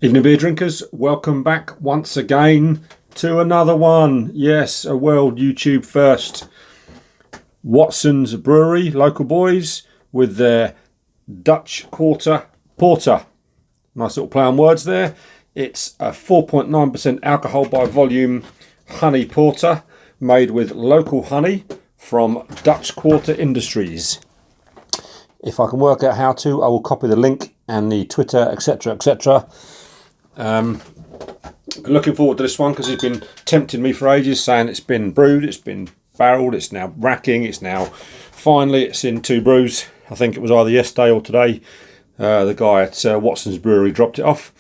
Evening beer drinkers, welcome back once again to another one. Yes, a world YouTube first. Watson's Brewery, local boys, with their Dutch Quarter Porter. Nice little play on words there. It's a 4.9% alcohol by volume honey porter made with local honey from Dutch Quarter Industries. If I can work out how to, I will copy the link and the Twitter, etc, etc. Looking forward to this one because it's been tempting me for ages, saying it's been brewed, it's been barreled, it's now racking, it's now finally it's in Two Brews. I think it was either yesterday or today. The guy at Watson's Brewery dropped it off,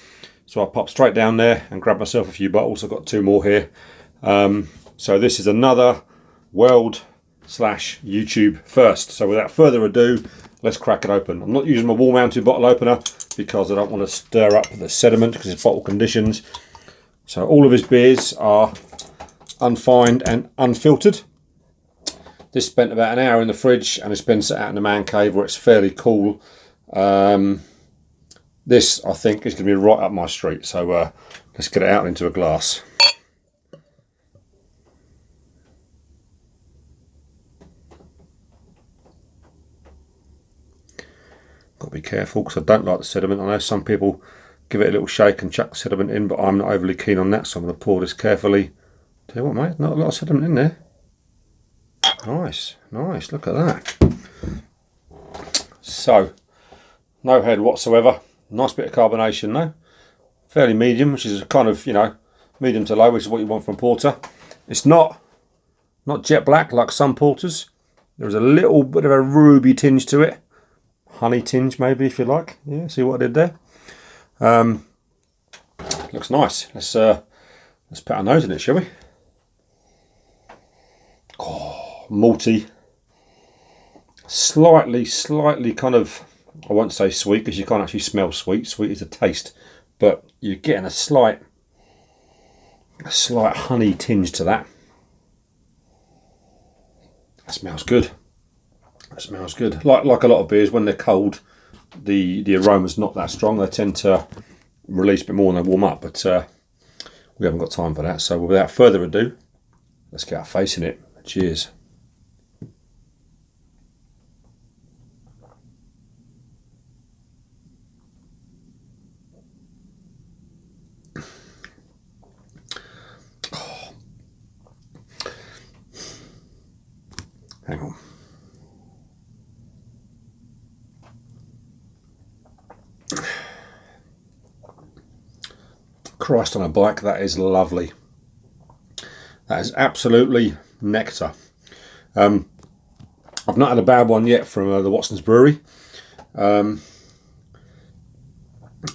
so I popped straight down there and grabbed myself a few bottles. I've got two more here. So this is another world/YouTube first. So without further ado, let's crack it open. I'm not using my wall-mounted bottle opener because I don't want to stir up the sediment because it's bottle conditions. So all of his beers are unfined and unfiltered. This spent about an hour in the fridge and it's been set out in the Mancave where it's fairly cool. This, I think, is going to be right up my street. So let's get it out into a glass. Got to be careful because I don't like the sediment. I know some people give it a little shake and chuck the sediment in, but I'm not overly keen on that, so I'm going to pour this carefully. Tell you what, mate, not a lot of sediment in there. Nice, nice, look at that. So, no head whatsoever. Nice bit of carbonation though. Fairly medium, which is kind of, you know, medium to low, which is what you want from porter. It's not jet black like some porters. There's a little bit of a ruby tinge to it. Honey tinge maybe, if you like. Yeah, see what I did there? Looks nice. Let's put our nose in it, shall we? Oh, malty. Slightly kind of, I won't say sweet because you can't actually smell sweet. Sweet is a taste, but you're getting a slight honey tinge to that. That smells good. That smells good. Like a lot of beers, when they're cold, the aroma's not that strong. They tend to release a bit more when they warm up, but we haven't got time for that. So without further ado, let's get our face in it. Cheers. Oh. Hang on. Christ on a bike, that is lovely. That is absolutely nectar. I've not had a bad one yet from the Watson's Brewery. The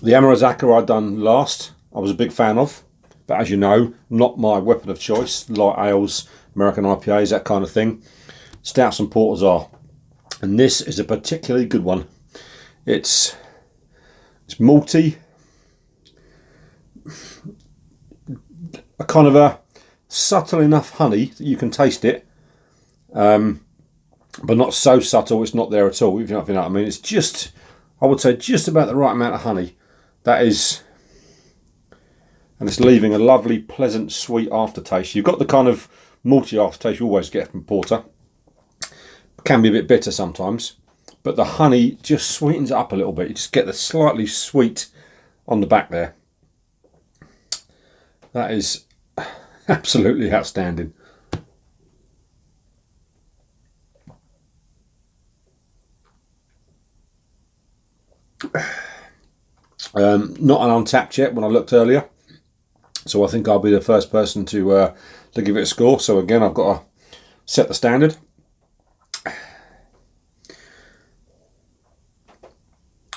Amarazaka I'd done last, I was a big fan of, but as you know, not my weapon of choice. Light ales, American IPAs, that kind of thing. Stouts and porters are, and this is a particularly good one. It's malty. A kind of a subtle enough honey that you can taste it, but not so subtle it's not there at all, if you know what I mean. It's just, I would say, just about the right amount of honey. That is, and it's leaving a lovely, pleasant, sweet aftertaste. You've got the kind of malty aftertaste you always get from porter. It can be a bit bitter sometimes, but the honey just sweetens it up a little bit. You just get the slightly sweet on the back there. That is absolutely outstanding. Not an untapped yet when I looked earlier, so I think I'll be the first person to give it a score. So again, I've got to set the standard.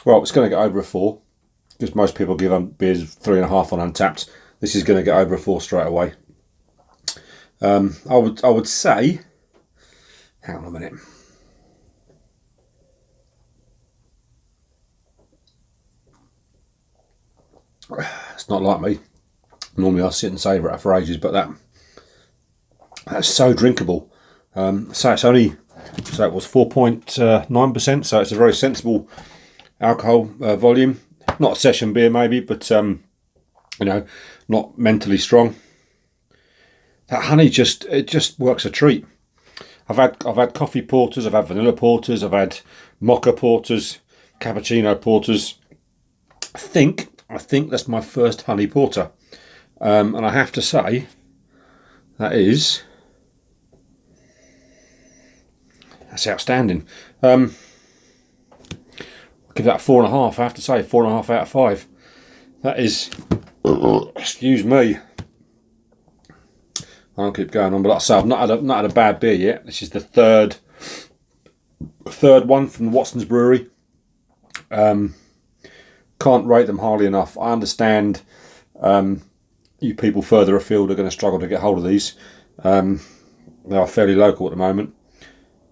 Well, it's going to get over a 4 because most people give beers 3.5 on untapped. This is going to get over a 4 straight away. I would say, hang on a minute. It's not like me. Normally I sit and savour it for ages, but that's so drinkable. So it's only, so it was 4.9%, so it's a very sensible alcohol volume. Not a session beer maybe, but you know, not mentally strong. That honey just works a treat. I've had coffee porters, I've had vanilla porters, I've had mocha porters, cappuccino porters. I think that's my first honey porter, and I have to say that's outstanding. I'll give that a 4.5. I have to say 4.5 out of 5. That is, excuse me. I'll keep going on, but like I say, I've not had a bad beer yet. This is the third one from the Watson's Brewery. Can't rate them highly enough. I understand you people further afield are going to struggle to get hold of these. They are fairly local at the moment.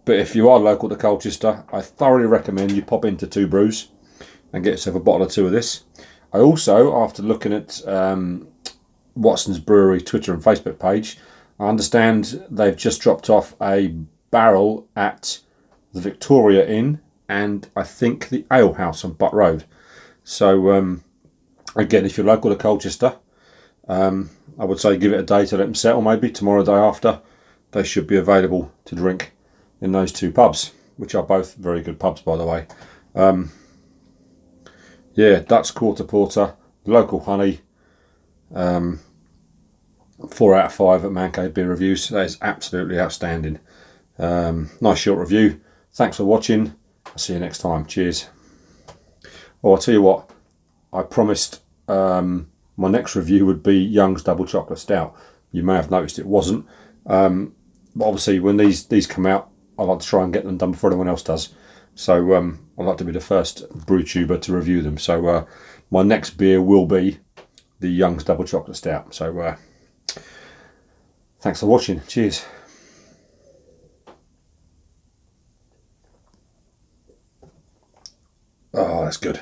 But if you are local to Colchester, I thoroughly recommend you pop into Two Brews and get yourself a bottle or two of this. I also, after looking at Watson's Brewery Twitter and Facebook page, I understand they've just dropped off a barrel at the Victoria Inn and I think the Ale House on Butt Road. So again, if you're local to Colchester, I would say give it a day to let them settle. Maybe tomorrow, day after, they should be available to drink in those two pubs, which are both very good pubs, by the way. Yeah, Dutch Quarter Porter, local honey. 4 out of 5 at Mancave Beer Reviews. That is absolutely outstanding. Nice short review. Thanks for watching. I'll see you next time. Cheers. Oh, I'll tell you what. I promised my next review would be Young's Double Chocolate Stout. You may have noticed it wasn't. But obviously, when these come out, I like to try and get them done before anyone else does. So I'd like to be the first brew tuber to review them. So my next beer will be the Young's Double Chocolate Stout. So thanks for watching. Cheers. Oh, that's good.